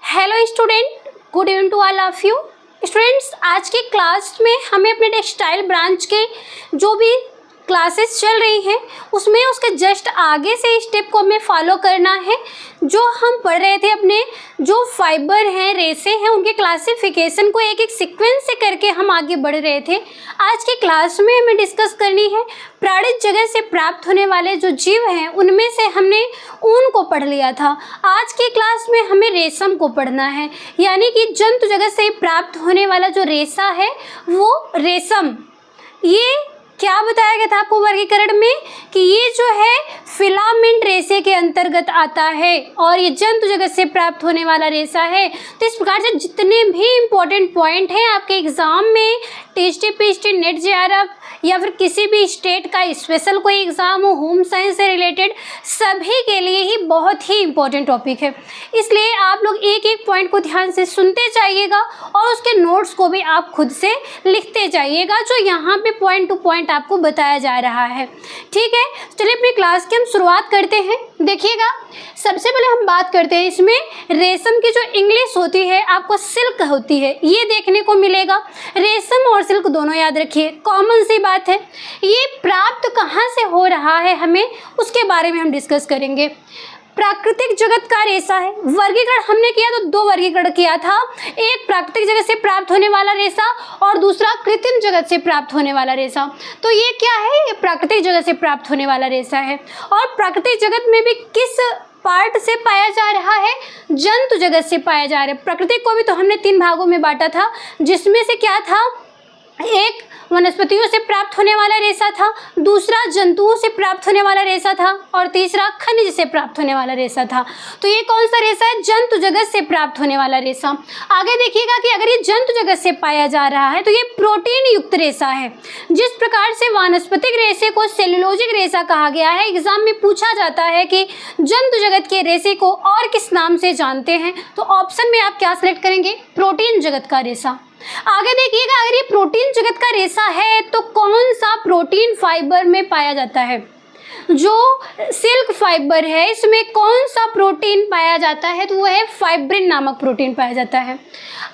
Hello student, good evening to all of you students. आज की class में हमें अपने टेक्सटाइल ब्रांच के जो भी क्लासेस चल रही हैं उसमें उसके जस्ट आगे से स्टेप को हमें फॉलो करना है। जो हम पढ़ रहे थे अपने जो फाइबर हैं, रेसे हैं, उनके क्लासिफिकेशन को एक एक सीक्वेंस से करके हम आगे बढ़ रहे थे। आज की क्लास में हमें डिस्कस करनी है प्राणिज जगत से प्राप्त होने वाले जो जीव हैं उनमें से हमने ऊन को पढ़ लिया था। आज की क्लास में हमें रेशम को पढ़ना है, यानी कि जंतु जगत से प्राप्त होने वाला जो रेशा है वो रेशम। ये क्या बताया गया था आपको वर्गीकरण में कि ये जो है फिलामेंट रेशे के अंतर्गत आता है और ये जंतु जगत से प्राप्त होने वाला रेशा है। तो इस प्रकार से जितने भी इम्पोर्टेंट पॉइंट हैं आपके एग्जाम में, टीएसटी, पीएसटी, नेट जेआरएफ या फिर किसी भी स्टेट का स्पेशल कोई एग्ज़ाम हो होम साइंस से रिलेटेड, सभी के लिए ही बहुत ही इम्पोर्टेंट टॉपिक है। इसलिए आप लोग एक एक पॉइंट को ध्यान से सुनते जाइएगा और उसके नोट्स को भी आप खुद से लिखते जाइएगा जो यहाँ पे पॉइंट टू पॉइंट आपको बताया जा रहा है। ठीक है, चलिए अपनी क्लास की हम शुरुआत करते हैं। देखिएगा, सबसे पहले हम बात करते हैं इसमें रेशम की जो इंग्लिश होती है आपको सिल्क होती है, ये देखने को मिलेगा। रेशम और सिल्क दोनों याद रखिए, कॉमन सी बात है। ये प्राप्त कहाँ से हो रहा है हमें उसके बारे में हम डिस्कस करेंगे। प्राकृतिक जगत का रेशा है। वर्गीकरण हमने किया तो दो वर्गीकरण किया था, एक प्राकृतिक जगत से प्राप्त होने वाला रेशा और दूसरा कृत्रिम जगत से प्राप्त होने वाला रेशा। तो ये क्या है? ये प्राकृतिक जगत से प्राप्त होने वाला रेशा है। और प्राकृतिक जगत में भी किस पार्ट से पाया जा रहा है? जंतु जगत से पाया जा रहा है। प्राकृतिक को भी तो हमने 3 भागों में बांटा था, जिसमें से क्या था? एक वनस्पतियों से प्राप्त होने वाला रेशा था, दूसरा जंतुओं से प्राप्त होने वाला रेशा था और तीसरा खनिज से प्राप्त होने वाला रेशा था। तो ये कौन सा रेशा है? जंतु जगत से प्राप्त होने वाला रेशा। आगे देखिएगा कि अगर ये जंतु जगत से पाया जा रहा है तो ये प्रोटीन युक्त रेशा है। जिस प्रकार से वानस्पतिक रेशे को सेलुलोजिक रेशा कहा गया है, एग्जाम में पूछा जाता है कि जंतु जगत के रेशे को और किस नाम से जानते हैं, तो ऑप्शन में आप क्या सिलेक्ट करेंगे? प्रोटीन जगत का रेशा। आगे देखिएगा, अगर ये प्रोटीन जगत का रेशा है तो कौन सा प्रोटीन फाइबर में पाया जाता है? जो सिल्क फाइबर है इसमें कौन सा प्रोटीन पाया जाता है? तो वो है फाइब्रिन नामक प्रोटीन पाया जाता है।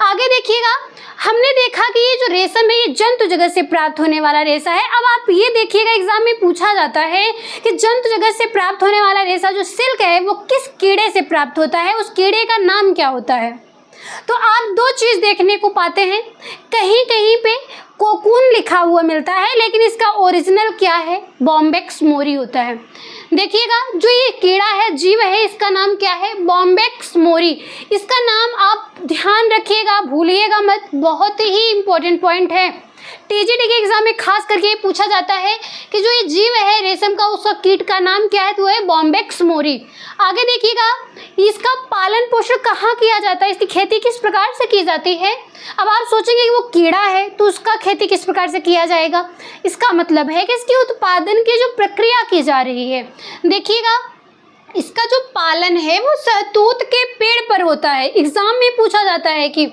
आगे देखिएगा, हमने देखा कि ये जो रेशम है ये जंतु जगत से प्राप्त होने वाला रेशा है। अब आप ये देखिएगा, एग्जाम में पूछा जाता है कि जंतु जगत से प्राप्त होने वाला रेशा जो सिल्क है वो किस कीड़े से प्राप्त होता है, उस कीड़े का नाम क्या होता है? तो आप दो चीज़ देखने को पाते हैं, कहीं कहीं पे कोकून लिखा हुआ मिलता है लेकिन इसका ओरिजिनल क्या है? बॉम्बेक्स मोरी होता है। देखिएगा, जो ये कीड़ा है, जीव है, इसका नाम क्या है? बॉम्बेक्स मोरी। इसका नाम आप ध्यान रखिएगा, भूलिएगा मत, बहुत ही इंपॉर्टेंट पॉइंट है। टीजीटी के एग्जाम में खास करके ये पूछा जाता है कि जो ये जीव है रेशम का, उसका कीट का नाम क्या है? तो है बॉम्बेक्स मोरी। आगे देखिएगा, इसका पालन पोषण कहाँ किया जाता है, इसकी खेती किस प्रकार से की जाती है? अब आप सोचेंगे कि वो कीड़ा है तो उसका खेती किस प्रकार से किया जाएगा? इसका मतलब है कि इसके उत्पादन की जो प्रक्रिया की जा रही है, देखिएगा इसका जो पालन है वो शहतूत के पेड़ पर होता है। एग्जाम में पूछा जाता है कि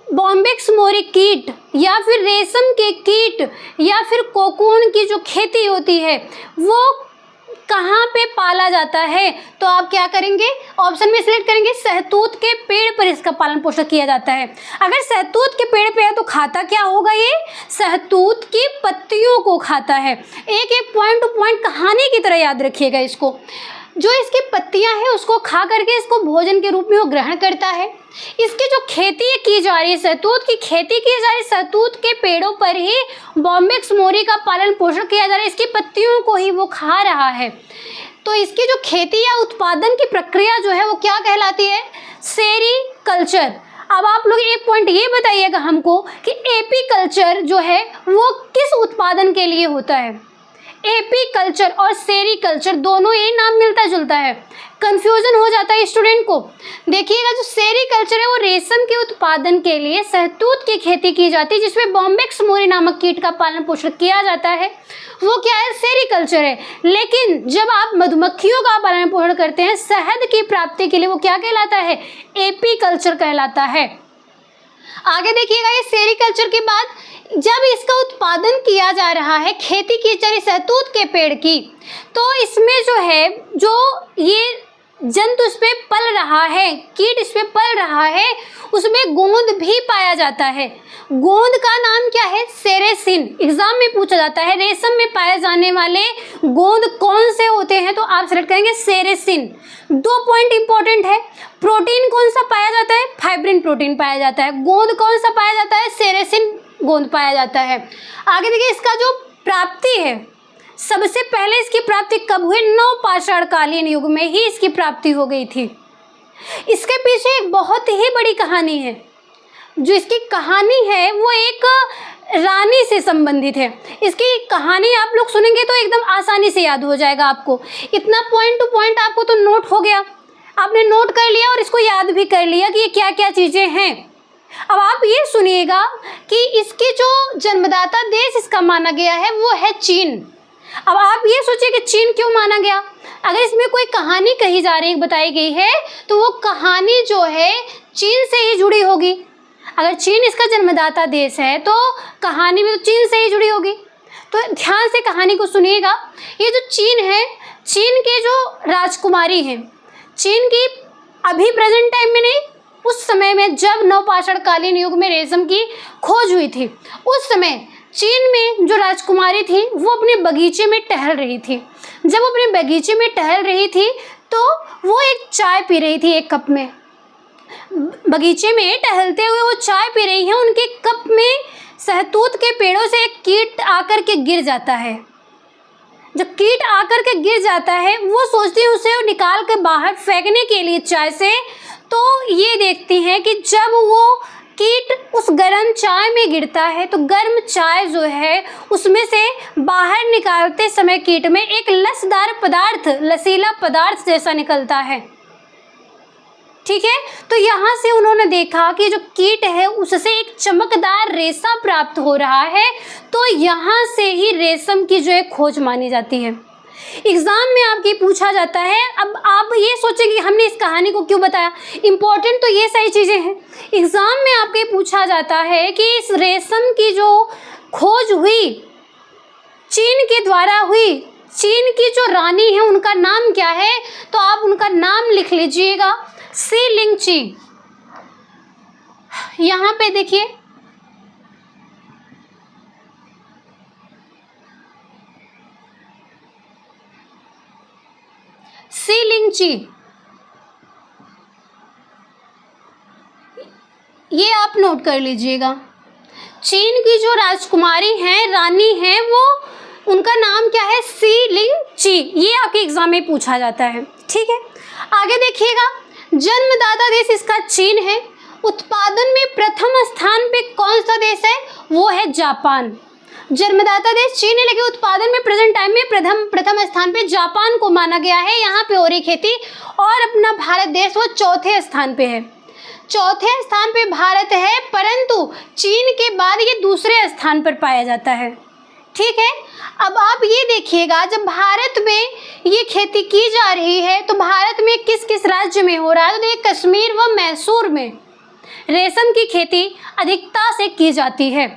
बॉम्बेक्स मोरी कीट या फिर रेशम के कीट या फिर कोकून की जो खेती होती है वो कहाँ पे पाला जाता है? तो आप क्या करेंगे? ऑप्शन में सिलेक्ट करेंगे शहतूत के पेड़ पर इसका पालन पोषण किया जाता है। अगर शहतूत के पेड़ पे है तो खाता क्या होगा? ये शहतूत की पत्तियों को खाता है। एक एक पॉइंट टू पॉइंट कहानी की तरह याद रखिएगा इसको। जो इसकी पत्तियां हैं उसको खा करके इसको भोजन के रूप में वो ग्रहण करता है। इसकी जो खेती की जा रही है, शहतूत की खेती की जा रही है, शहतूत के पेड़ों पर ही बॉम्बेक्स मोरी का पालन पोषण किया जा रहा है, इसकी पत्तियों को ही वो खा रहा है। तो इसकी जो खेती या उत्पादन की प्रक्रिया जो है वो क्या कहलाती है? सेरीकल्चर। अब आप लोग एक पॉइंट ये बताइएगा हमको कि एपीकल्चर जो है वो किस उत्पादन के लिए होता है? एपीकल्चर और सेरीकल्चर दोनों ही नाम मिलता जुलता है, कंफ्यूजन हो जाता है स्टूडेंट को। देखिएगा, जो सेरीकल्चर है वो रेशम के उत्पादन के लिए शहतूत की खेती की जाती है जिसमें बॉम्बेक्स मोरी नामक कीट का पालन पोषण किया जाता है, वो क्या है? सेरीकल्चर है। लेकिन जब आप मधुमक्खियों का पालन पोषण करते हैं शहद की प्राप्ति के लिए, वो क्या कहलाता है? एपीकल्चर कहलाता है। आगे देखिएगा, ये सेरीकल्चर के बाद जब इसका उत्पादन किया जा रहा है, खेती की जा रही शहतूत के पेड़ की, तो इसमें जो है जो ये जंतु उस पे पल रहा है, कीट इस पे पल रहा है, उसमें गोंद भी पाया जाता है। गोंद का नाम क्या है? सेरेसिन। एग्जाम में पूछा जाता है रेशम में पाए जाने वाले गोंद कौन से होते हैं, तो आप सेलेक्ट करेंगे सेरेसिन। 2 पॉइंट इंपॉर्टेंट है। प्रोटीन कौन सा पाया जाता है? फाइब्रिन प्रोटीन पाया जाता है। गोंद कौन सा पाया जाता है? सेरेसिन गोंद पाया जाता है। आगे देखिए, इसका जो प्राप्ति है, सबसे पहले इसकी प्राप्ति कब हुई? नवपाषाणकालीन युग में ही इसकी प्राप्ति हो गई थी। इसके पीछे एक बहुत ही बड़ी कहानी है। जो इसकी कहानी है वो एक रानी से संबंधित है। इसकी कहानी आप लोग सुनेंगे तो एकदम आसानी से याद हो जाएगा आपको। इतना पॉइंट टू पॉइंट आपको तो नोट हो गया, आपने नोट कर लिया और इसको याद भी कर लिया कि ये क्या क्या चीज़ें हैं। अब आप ये सुनिएगा कि इसकी जो जन्मदाता देश इसका माना गया है वो है चीन। अब आप ये सोचिए कि चीन क्यों माना गया? अगर इसमें कोई कहानी कही जा रही बताई गई है तो वो कहानी जो है चीन से ही जुड़ी होगी। अगर चीन इसका जन्मदाता देश है तो कहानी भी तो चीन से ही जुड़ी होगी। तो ध्यान से कहानी को सुनिएगा। ये जो चीन है, चीन के जो राजकुमारी हैं, चीन की अभी प्रेजेंट टाइम में नहीं, उस समय में जब नवपाषाणकालीन युग में रेशम की खोज हुई थी, उस समय चीन में जो राजकुमारी थी वो अपने बगीचे में टहल रही थी। जब वो अपने बगीचे में टहल रही थी तो वो एक चाय पी रही थी एक कप में। बगीचे में टहलते हुए वो चाय पी रही हैं, उनके कप में सहतूत के पेड़ों से एक कीट आकर के गिर जाता है। जब कीट आकर के गिर जाता है वो सोचती है उसे निकाल के बाहर फेंकने के लिए चाय से, तो ये देखती हैं कि जब वो कीट उस गर्म चाय में गिरता है तो गर्म चाय जो है उसमें से बाहर निकालते समय कीट में एक लसदार पदार्थ, लसीला पदार्थ जैसा निकलता है। ठीक है, तो यहाँ से उन्होंने देखा कि जो कीट है उससे एक चमकदार रेशा प्राप्त हो रहा है, तो यहाँ से ही रेशम की जो है खोज मानी जाती है। एग्जाम में आपकी पूछा जाता है। अब आप ये सोचें कि हमने इस कहानी को क्यों बताया, इंपॉर्टेंट तो ये सारी चीज़ें हैं। एग्जाम में आपके पूछा जाता है कि इस रेशम की जो खोज हुई चीन के द्वारा हुई, चीन की जो रानी है उनका नाम क्या है, तो आप उनका नाम लिख लीजिएगा, सी लिंगची। यहाँ पे देखिए, सी लिंगची, ये आप नोट कर लीजिएगा। चीन की जो राजकुमारी हैं, रानी हैं, वो उनका नाम क्या है? सी लिंगची। ये आपके एग्जाम में पूछा जाता है। ठीक है, आगे देखिएगा, जन्मदाता देश इसका चीन है। उत्पादन में प्रथम स्थान पे कौन सा देश है? वो है जापान। जन्मदाता देश चीन है लेकिन उत्पादन में प्रेजेंट टाइम में प्रथम स्थान पे जापान को माना गया है। यहाँ पे हो रही खेती, और अपना भारत देश वो चौथे स्थान पे है। चौथे स्थान पे भारत है, परंतु चीन के बाद ये दूसरे स्थान पर पाया जाता है। ठीक है, अब आप ये देखिएगा, जब भारत में ये खेती की जा रही है तो भारत में किस किस राज्य में हो रहा है, तो देखिए कश्मीर व मैसूर में रेशम की खेती अधिकता से की जाती है,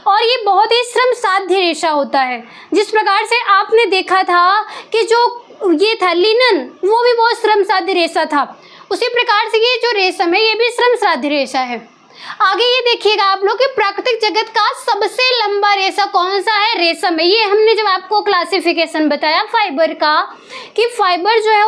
और ये बहुत ही श्रम साध्य रेशा होता है। जिस प्रकार से आपने देखा था कि जो ये था लिनन, वो भी बहुत श्रम साध्य रेशा था, उसी प्रकार से ये जो रेशम है ये भी श्रम साध्य रेशा है। आगे ये देखिएगा आप लोग कि प्राकृतिक जगत का सबसे लंबा रेशा कौन सा है? रेशम है। ये हमने जब आपको क्लासिफिकेशन बताया फाइबर का, कि फाइबर जो है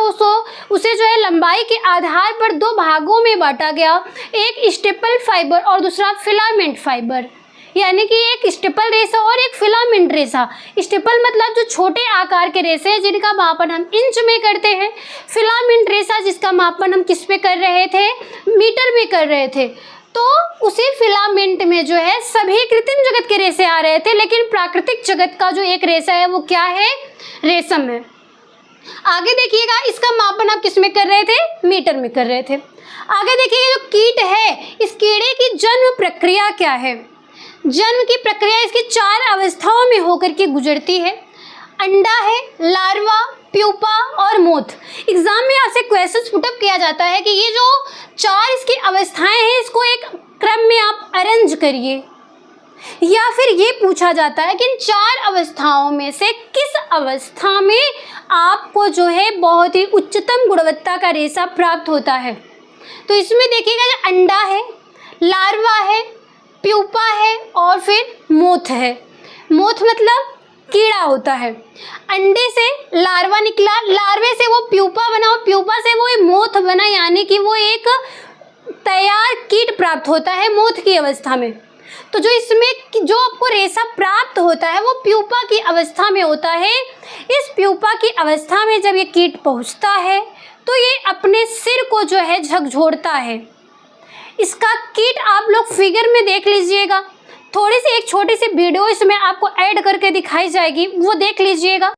उसे जो है लंबाई के आधार पर 2 भागों में बांटा गया, एक स्टेपल फाइबर और दूसरा फिलामेंट फाइबर। यानी कि एक स्टेपल रेशा और एक फिलामेंट रेशा। स्टेपल मतलब जो छोटे आकार के रेशे हैं जिनका मापन हम इंच में करते हैं, फिलामेंट रेशा जिसका मापन हम किस पे कर रहे थे? मीटर में कर रहे थे। तो उसी फिलामेंट में जो है सभी कृत्रिम जगत के रेशे आ रहे थे, लेकिन प्राकृतिक जगत का जो एक रेशा है वो क्या है? रेशम है। आगे देखिएगा, इसका मापन आप किस में कर रहे थे? मीटर में कर रहे थे। आगे देखिएगा, जो कीट है इस कीड़े की जन्म प्रक्रिया क्या है? जन्म की प्रक्रिया इसकी 4 अवस्थाओं में होकर के गुजरती है। अंडा है, लार्वा, प्यूपा और मोथ। एग्जाम में आपसे क्वेश्चन पुटअप किया जाता है कि ये जो 4 इसकी अवस्थाएं हैं इसको एक क्रम में आप अरेंज करिए, या फिर ये पूछा जाता है कि इन 4 अवस्थाओं में से किस अवस्था में आपको जो है बहुत ही उच्चतम गुणवत्ता का रेशा प्राप्त होता है। तो इसमें देखिएगा जो अंडा है, लार्वा है, प्यूपा है और फिर मोथ है। मोथ मतलब कीड़ा होता है। अंडे से लार्वा निकला, लार्वे से वो प्यूपा बना और प्यूपा से वो मोथ बना, यानी कि वो एक तैयार कीट प्राप्त होता है मोथ की अवस्था में। तो जो इसमें जो आपको रेशा प्राप्त होता है वो प्यूपा की अवस्था में होता है। इस प्यूपा की अवस्था में जब ये कीट पहुंचता है तो ये अपने सिर को जो है झकझोरता है। इसका कीट आप लोग फिगर में देख लीजिएगा, थोड़ी सी एक छोटी सी वीडियो इसमें आपको ऐड करके दिखाई जाएगी, वो देख लीजिएगा।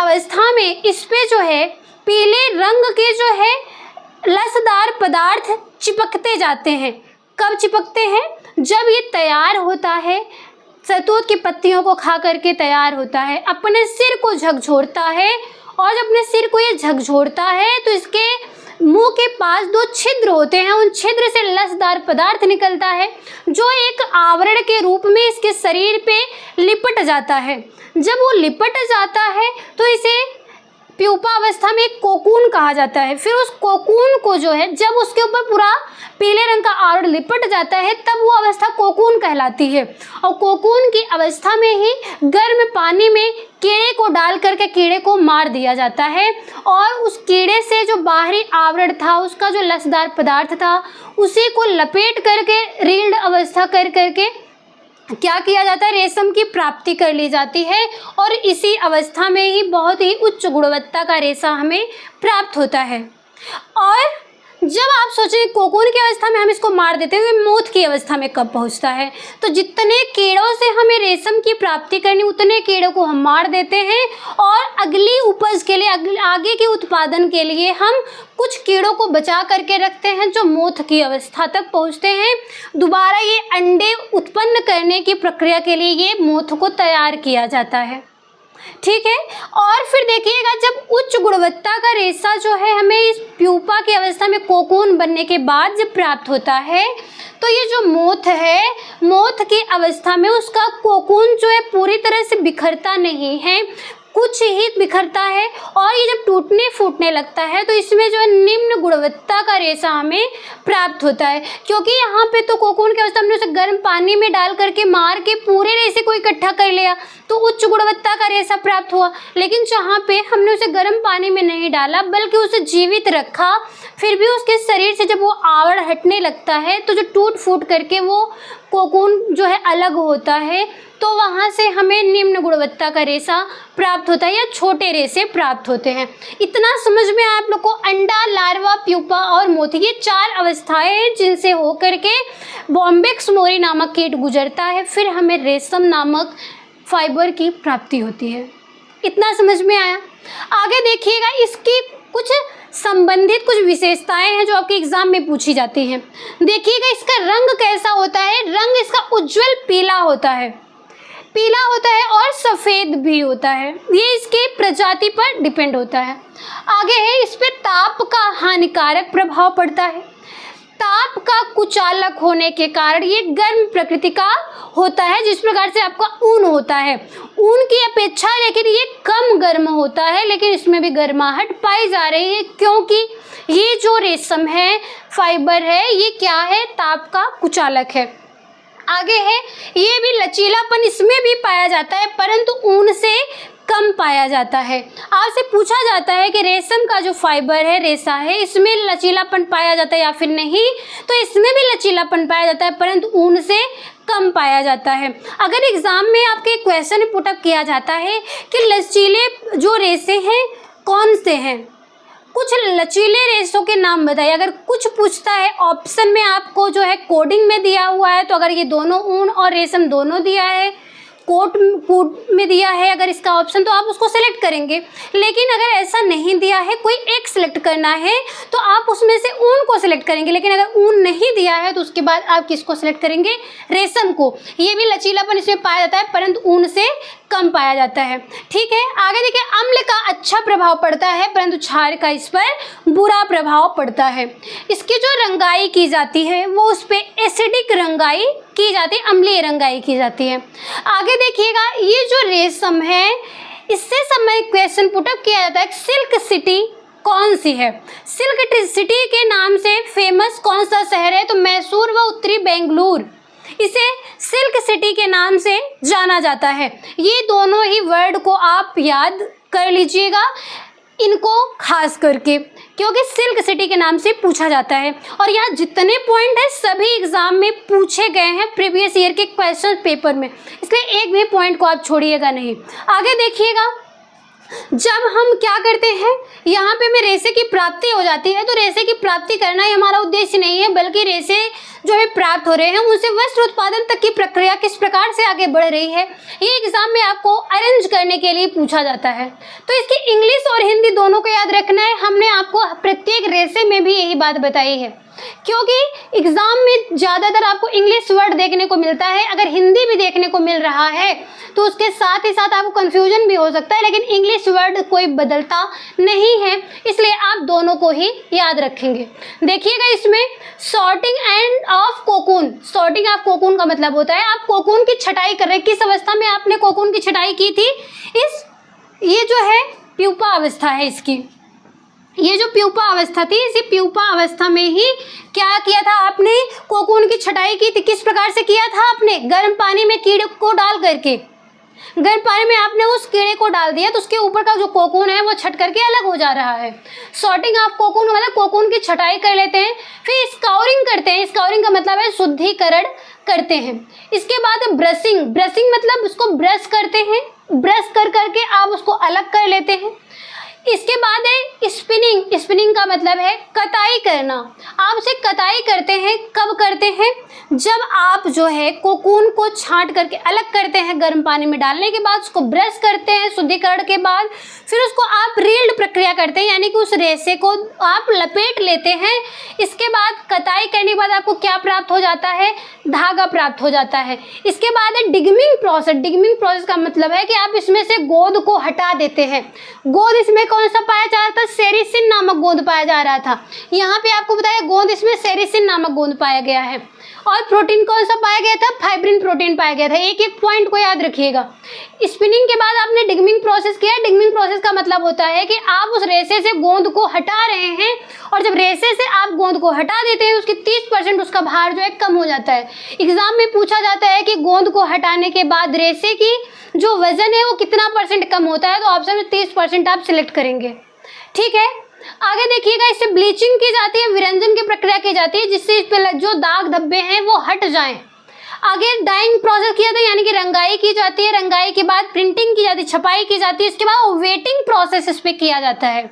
अवस्था में इस पे जो है पीले रंग के जो है लसदार पदार्थ चिपकते जाते हैं। कब चिपकते हैं? जब ये तैयार होता है, शहतूत की पत्तियों को खा करके तैयार होता है, अपने सिर को झकझोरता है, और जब अपने सिर को ये झकझोरता है तो इसके मुंह के पास दो छिद्र होते हैं, उन छिद्र से लसदार पदार्थ निकलता है जो एक आवरण के रूप में इसके शरीर पे लिपट जाता है। जब वो लिपट जाता है तो इसे प्यूपा अवस्था में एक कोकून कहा जाता है। फिर उस कोकून को जो है जब उसके ऊपर पूरा पीले रंग का आवरण लिपट जाता है तब वो अवस्था कोकून कहलाती है। और कोकून की अवस्था में ही गर्म पानी में कीड़े को डाल करके कीड़े को मार दिया जाता है, और उस कीड़े से जो बाहरी आवरण था, उसका जो लसदार पदार्थ था, उसी को लपेट करके रील्ड अवस्था कर करके क्या किया जाता है, रेशम की प्राप्ति कर ली जाती है। और इसी अवस्था में ही बहुत ही उच्च गुणवत्ता का रेशा हमें प्राप्त होता है। और जब आप सोचें कोकून की अवस्था में हम इसको मार देते हैं, मोथ की अवस्था में कब पहुंचता है? तो जितने कीड़ों से हमें रेशम की प्राप्ति करनी, उतने कीड़ों को हम मार देते हैं, और अगली उपज के लिए, आगे के उत्पादन के लिए हम कुछ कीड़ों को बचा करके रखते हैं जो मोथ की अवस्था तक पहुंचते हैं। दोबारा ये अंडे उत्पन्न करने की प्रक्रिया के लिए ये मोथ को तैयार किया जाता है। ठीक है। और फिर देखिएगा, जब उच्च गुणवत्ता का रेशा जो है हमें इस प्यूपा की अवस्था में कोकून बनने के बाद जब प्राप्त होता है, तो ये जो मोथ है, मोथ की अवस्था में उसका कोकून जो है पूरी तरह से बिखरता नहीं है, कुछ ही बिखरता है। और ये जब टूटने फूटने लगता है तो इसमें जो है निम्न गुणवत्ता का रेशा हमें प्राप्त होता है, क्योंकि यहाँ पे तो कोकून की अवस्था में उसे गर्म पानी में डाल करके मार के पूरे रेशे को इकट्ठा कर लिया तो उच्च गुणवत्ता का रेशा प्राप्त हुआ। लेकिन जहाँ पे हमने उसे गर्म पानी में नहीं डाला बल्कि उसे जीवित रखा, फिर भी उसके शरीर से जब वो आवरण हटने लगता है तो जो टूट फूट करके वो कोकून जो है अलग होता है, तो वहाँ से हमें निम्न गुणवत्ता का रेशा प्राप्त होता है या छोटे रेशे प्राप्त होते हैं। इतना समझ में आप लोग को अंडा, लार्वा, प्यूपा और मोती, ये 4 अवस्थाएं हैं जिनसे होकर के बॉम्बेक्स मोरी नामक कीट गुजरता है, फिर हमें रेशम नामक फाइबर की प्राप्ति होती है। इतना समझ में आया? आगे देखिएगा, इसकी कुछ संबंधित कुछ विशेषताएं हैं जो आपके एग्जाम में पूछी जाती हैं। देखिएगा, इसका रंग कैसा होता है? रंग इसका उज्जवल पीला होता है, पीला होता है और सफ़ेद भी होता है। ये इसके प्रजाति पर डिपेंड होता है। आगे है, इस पे ताप का हानिकारक प्रभाव पड़ता है। ताप का कुचालक होने के कारण ये गर्म प्रकृति का होता है, जिस प्रकार से आपका ऊन होता है, ऊन की अपेक्षा लेकिन ये कम गर्म होता है, लेकिन इसमें भी गर्माहट पाई जा रही है, क्योंकि ये जो रेशम है, फाइबर है, ये क्या है? ताप का कुचालक है। आगे है, ये भी लचीलापन इसमें भी पाया जाता है, परंतु ऊन से कम पाया जाता है। आपसे पूछा जाता है कि रेशम का जो फाइबर है, रेशा है, इसमें लचीलापन पाया जाता है या फिर नहीं, तो इसमें भी लचीलापन पाया जाता है, परंतु ऊन से कम पाया जाता है। अगर एग्जाम में आपके क्वेश्चन पुटअप किया जाता है कि लचीले जो रेशे हैं कौन से हैं, कुछ लचीले रेशों के नाम बताइए। अगर कुछ पूछता है, ऑप्शन में आपको जो है कोडिंग में दिया हुआ है, तो अगर ये दोनों ऊन और रेशम दोनों दिया है, कोट में दिया है अगर इसका ऑप्शन, तो आप उसको सेलेक्ट करेंगे। लेकिन अगर ऐसा नहीं दिया है, कोई एक सिलेक्ट करना है, तो आप उसमें से ऊन को सिलेक्ट करेंगे। लेकिन अगर ऊन नहीं दिया है तो उसके बाद आप किसको सिलेक्ट करेंगे? रेशम को। ये भी लचीलापन इसमें पाया जाता है, परंतु ऊन से कम पाया जाता है। ठीक है। आगे देखिए, अम्ल का अच्छा प्रभाव पड़ता है, परंतु क्षार का इस पर बुरा प्रभाव पड़ता है। इसकी जो रंगाई की जाती है वो उस पर एसिडिक रंगाई की जाती है, अम्लीय रंगाई की जाती है। आगे देखिएगा, ये जो रेशम है, इससे समय क्वेश्चन पुटअप किया जाता है, सिल्क सिटी कौन सी है? सिल्क सिटी के नाम से फेमस कौन सा शहर है? तो मैसूर व उत्तरी बेंगलुरु, इसे सिल्क सिटी के नाम से जाना जाता है। ये दोनों ही वर्ड को आप याद कर लीजिएगा, इनको खास करके, क्योंकि सिल्क सिटी के नाम से पूछा जाता है। और यहाँ जितने पॉइंट है सभी एग्जाम में पूछे गए हैं प्रीवियस ईयर के क्वेश्चन पेपर में, इसलिए एक भी पॉइंट को आप छोड़िएगा नहीं। आगे देखिएगा, जब हम क्या करते हैं, यहाँ पे हमें रेशे की प्राप्ति हो जाती है, तो रेशे की प्राप्ति करना ही हमारा उद्देश्य नहीं है, बल्कि रेशे जो है प्राप्त हो रहे हैं उनसे वस्त्र उत्पादन तक की प्रक्रिया किस प्रकार से आगे बढ़ रही है, ये एग्जाम में आपको अरेंज करने के लिए पूछा जाता है। तो इसकी इंग्लिश और हिंदी दोनों को याद रखना है। हमने आपको प्रत्येक रेशे में भी यही बात बताई है, क्योंकि एग्जाम में ज़्यादातर आपको इंग्लिश वर्ड देखने को मिलता है। अगर हिंदी भी देखने को मिल रहा है तो उसके साथ ही साथ आपको कंफ्यूजन भी हो सकता है, लेकिन इंग्लिश वर्ड कोई बदलता नहीं है, इसलिए आप दोनों को ही याद रखेंगे। देखिएगा, इसमें sorting end of cocoon, sorting of cocoon का मतलब होता है आप कोकून की छटाई कर रहे हैं। किस अवस्था में आपने कोकून की छटाई की थी? ये जो है प्यूपा अवस्था है इसकी, ये जो प्यूपा अवस्था थी, इसी प्यूपा अवस्था में ही क्या किया था आपने? कोकून की छटाई की थी। किस प्रकार से किया था आपने? गर्म पानी में कीड़े को डाल करके, गर्म पानी में आपने उस कीड़े को डाल दिया तो उसके ऊपर का जो कोकून है वो छट करके अलग हो जा रहा है। सॉर्टिंग ऑफ कोकून मतलब कोकून की छटाई कर लेते हैं, फिर स्काउरिंग करते हैं। स्काउरिंग का मतलब है शुद्धिकरण करते हैं। इसके बाद ब्रशिंग, ब्रशिंग मतलब उसको ब्रश करते हैं, ब्रश कर करके आप उसको अलग कर लेते हैं। इसके बाद है स्पिनिंग। स्पिनिंग का मतलब है कताई करना। आप उसे कताई करते हैं, कब करते हैं? जब आप जो है कोकून को छांट करके अलग करते हैं, गर्म पानी में डालने के बाद उसको ब्रश करते हैं शुद्धिकरण के बाद, फिर उसको आप रील्ड प्रक्रिया करते हैं, यानी कि उस रेशे को आप लपेट लेते हैं। इसके बाद कताई करने के बाद आपको क्या प्राप्त हो जाता है? धागा प्राप्त हो जाता है। इसके बाद है डिगमिंग प्रोसेस। डिगमिंग प्रोसेस का मतलब है कि आप इसमें से गोंद को हटा देते हैं। गोंद इसमें कौन सा पाया जा रहा था? सेरिसिन नामक गोंद पाया जा रहा था। यहाँ पे आपको बताया गोंद इसमें सेरिसिन नामक गोंद पाया गया है। और प्रोटीन कौन सा पाया गया था? फाइब्रिन प्रोटीन पाया गया था। एक एक पॉइंट को याद रखिएगा। स्पिनिंग के बाद आपने डिगमिंग प्रोसेस किया। डिगमिंग प्रोसेस का मतलब होता है कि आप उस रेशे से गोंद को हटा रहे हैं, और जब रेशे से आप गोंद को हटा देते हैं उसकी 30% उसका भार जो है कम हो जाता है। एग्जाम में पूछा जाता है कि गोंद को हटाने के बाद रेशे की जो वजन है वो कितना % कम होता है, तो ऑप्शन में 30% आप सिलेक्ट करेंगे। ठीक है, आगे देखिएगा। इससे ब्लीचिंग की जाती है, विरंजन की प्रक्रिया की जाती है, जिससे इस पे जो दाग धब्बे हैं वो हट जाएं। आगे डाइंग प्रोसेस किया था, यानी कि रंगाई की जाती है। रंगाई के बाद प्रिंटिंग की जाती है, छपाई की जाती है। इसके बाद वेटिंग प्रोसेस इस पे किया जाता है।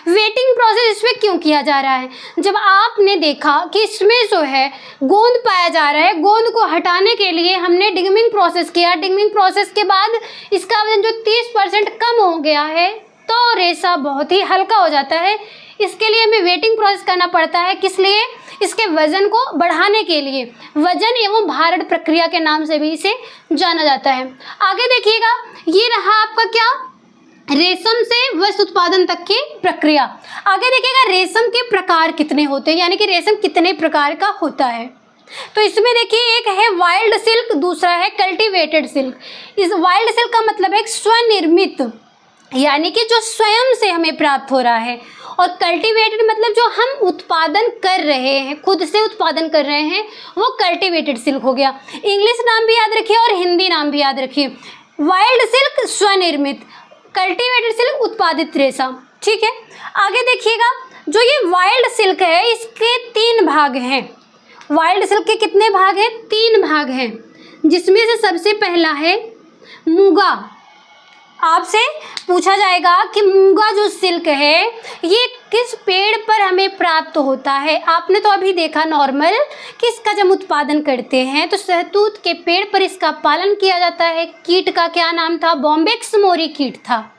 वेटिंग प्रोसेस इसमें क्यों किया जा रहा है? जब आपने देखा कि इसमें जो है गोंद पाया जा रहा है, गोंद को हटाने के लिए हमने डिगमिंग प्रोसेस किया। डिगमिंग प्रोसेस के बाद इसका वजन जो 30% कम हो गया है, तो रेशा बहुत ही हल्का हो जाता है। इसके लिए हमें वेटिंग प्रोसेस करना पड़ता है। किस लिए? इसके वजन को बढ़ाने के लिए। वजन एवं भारण प्रक्रिया के नाम से भी इसे जाना जाता है। आगे देखिएगा, ये रहा आपका क्या? रेशम से वस्त्र उत्पादन तक की प्रक्रिया। आगे देखिएगा, रेशम के प्रकार कितने होते हैं, यानी कि रेशम कितने प्रकार का होता है। तो इसमें देखिए, एक है वाइल्ड सिल्क, दूसरा है कल्टीवेटेड सिल्क। इस वाइल्ड सिल्क का मतलब है स्वनिर्मित, यानी कि जो स्वयं से हमें प्राप्त हो रहा है, और कल्टीवेटेड मतलब जो हम उत्पादन कर रहे हैं, खुद से उत्पादन कर रहे हैं, वो कल्टीवेटेड सिल्क हो गया। इंग्लिश नाम भी याद रखिए और हिंदी नाम भी याद रखिए। वाइल्ड सिल्क स्वनिर्मित, कल्टीवेटेड सिल्क उत्पादित रेशा। ठीक है, आगे देखिएगा, जो ये वाइल्ड सिल्क है इसके 3 भाग हैं। वाइल्ड सिल्क के कितने भाग हैं? 3 भाग हैं, जिसमें से सबसे पहला है मूंगा। आपसे पूछा जाएगा कि मूंगा जो सिल्क है ये किस पेड़ पर हमें प्राप्त होता है। आपने तो अभी देखा नॉर्मल कि इसका जब उत्पादन करते हैं तो शहतूत के पेड़ पर इसका पालन किया जाता है। कीट का क्या नाम था? बॉम्बेक्स मोरी कीट था।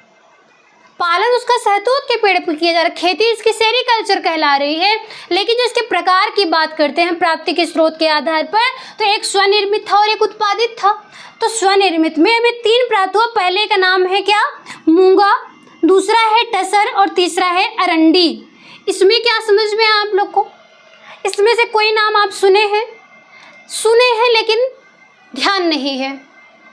पालन उसका शहतूत के पेड़ पर किया जा रहा है। खेती इसकी सेरिकल्चर कहला रही है। लेकिन जो इसके प्रकार की बात करते हैं प्राप्ति के स्रोत के आधार पर, तो एक स्वनिर्मित था और एक उत्पादित था। तो स्वनिर्मित में हमें 3 प्राप्त हुआ। पहले का नाम है क्या? मूंगा, दूसरा है टसर और तीसरा है अरंडी। इसमें क्या समझ में आप लोग को? इसमें से कोई नाम आप सुने हैं? सुने हैं लेकिन ध्यान नहीं है,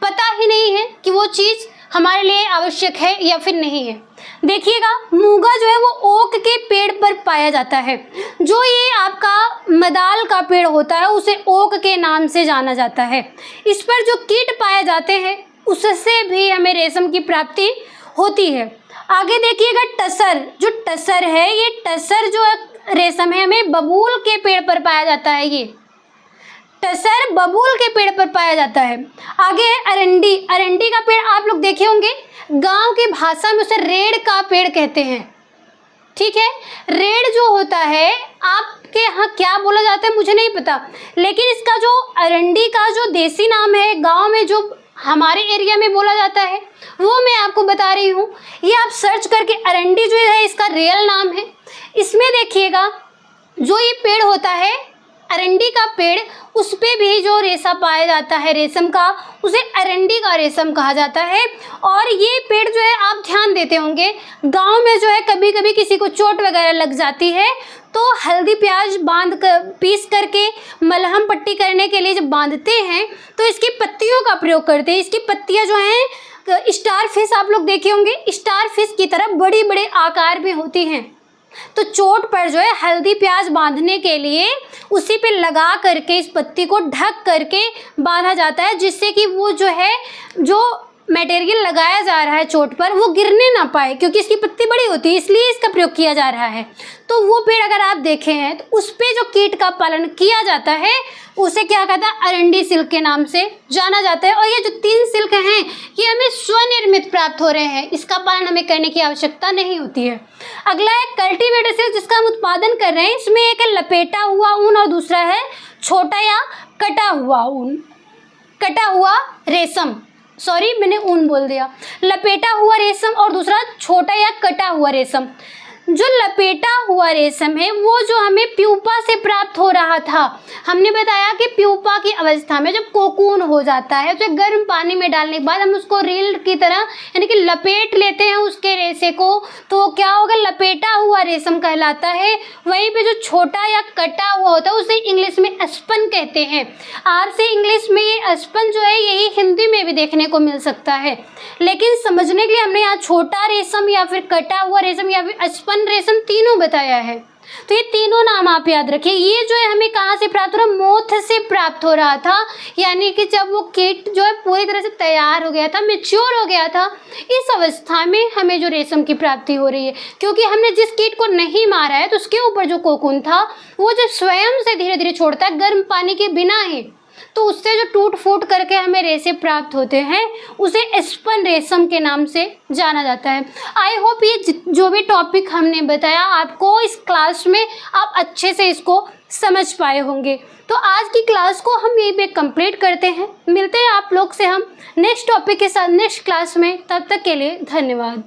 पता ही नहीं है कि वो चीज़ हमारे लिए आवश्यक है या फिर नहीं है। देखिएगा, मूंगा जो है वो ओक के पेड़ पर पाया जाता है। जो ये आपका मदाल का पेड़ होता है उसे ओक के नाम से जाना जाता है। इस पर जो कीट पाए जाते हैं उससे भी हमें रेशम की प्राप्ति होती है। आगे देखिएगा, टसर। जो टसर है, ये टसर जो रेशम है हमें बबूल के पेड़ पर पाया जाता है। ये टसर बबूल के पेड़ पर पाया जाता है। आगे है अरंडी। अरंडी का पेड़ आप लोग देखे होंगे, गांव की भाषा में उसे रेड़ का पेड़ कहते हैं। ठीक है, रेड़ जो होता है आपके यहाँ क्या बोला जाता है मुझे नहीं पता, लेकिन इसका जो अरंडी का जो देसी नाम है, गांव में जो हमारे एरिया में बोला जाता है, वो मैं आपको बता रही हूँ। ये आप सर्च करके, अरंडी जो है इसका रियल नाम है। इसमें देखिएगा, जो ये पेड़ होता है अरंडी का पेड़, उस पे भी जो रेशा पाया जाता है रेशम का, उसे अरंडी का रेशम कहा जाता है। और ये पेड़ जो है आप ध्यान देते होंगे, गांव में जो है कभी कभी किसी को चोट वगैरह लग जाती है तो हल्दी प्याज बांध कर पीस करके मलहम पट्टी करने के लिए जब बांधते हैं तो इसकी पत्तियों का प्रयोग करते हैं। इसकी पत्तियां जो हैं स्टार फिश आप लोग देखे होंगे, स्टार फिश की तरह बड़ी बड़े आकार में होती हैं। तो चोट पर जो है हल्दी प्याज बांधने के लिए उसी पे लगा करके इस पत्ती को ढक करके बांधा जाता है, जिससे कि वो जो है जो मटेरियल लगाया जा रहा है चोट पर वो गिरने ना पाए, क्योंकि इसकी पत्ती बड़ी होती है इसलिए इसका प्रयोग किया जा रहा है। तो वो पेड़ अगर आप देखें हैं तो उस पे जो कीट का पालन किया जाता है उसे क्या कहता है, अरंडी सिल्क के नाम से जाना जाता है। और ये जो 3 सिल्क हैं ये हमें स्वनिर्मित प्राप्त हो रहे हैं, इसका पालन हमें करने की आवश्यकता नहीं होती है। अगला है कल्टीवेटर सिल्क जिसका हम उत्पादन कर रहे हैं। इसमें एक है लपेटा हुआ ऊन और दूसरा है छोटा या कटा हुआ ऊन, कटा हुआ रेशम, सॉरी मैंने ऊन बोल दिया, लपेटा हुआ रेशम और दूसरा छोटा या कटा हुआ रेशम। जो लपेटा हुआ रेशम है वो जो हमें प्यूपा से प्राप्त हो रहा था, हमने बताया कि प्यूपा की अवस्था में जब कोकून हो जाता है तो गर्म पानी में डालने के बाद हम उसको रील की तरह यानी कि लपेट लेते हैं उसके रेशे को, तो क्या होगा, लपेटा हुआ रेशम कहलाता है। वहीं पे जो छोटा या कटा हुआ होता है उसे इंग्लिश में अस्पन कहते हैं। आर से इंग्लिश में ये अस्पन जो है यही हिंदी में भी देखने को मिल सकता है, लेकिन समझने के लिए हमने यहाँ छोटा रेशम या फिर कटा हुआ रेशम या फिर अस्पन रेशम तीनों बताया है। तो ये तीनों नाम आप याद रखिए। ये जो है हमें कहाँ से प्राप्त हो रहा, मोथ से प्राप्त हो रहा था, यानी कि जब वो कीट जो है पूरी तरह से तैयार हो गया था, मैच्योर हो गया था, इस अवस्था में हमें जो रेशम की प्राप्ति हो रही है। क्योंकि हमने जिस कीट को नहीं मारा है तो उसके ऊपर जो कोकून था वो जब स्वयं से धीरे धीरे छोड़ता है गर्म पानी के बिना ही, तो उससे जो टूट फूट करके हमें रेशे प्राप्त होते हैं उसे स्पन रेशम के नाम से जाना जाता है। आई होप ये जो भी टॉपिक हमने बताया आपको इस क्लास में आप अच्छे से इसको समझ पाए होंगे। तो आज की क्लास को हम यहीं पे कंप्लीट करते हैं, मिलते हैं आप लोग से हम नेक्स्ट टॉपिक के साथ नेक्स्ट क्लास में। तब तक के लिए धन्यवाद।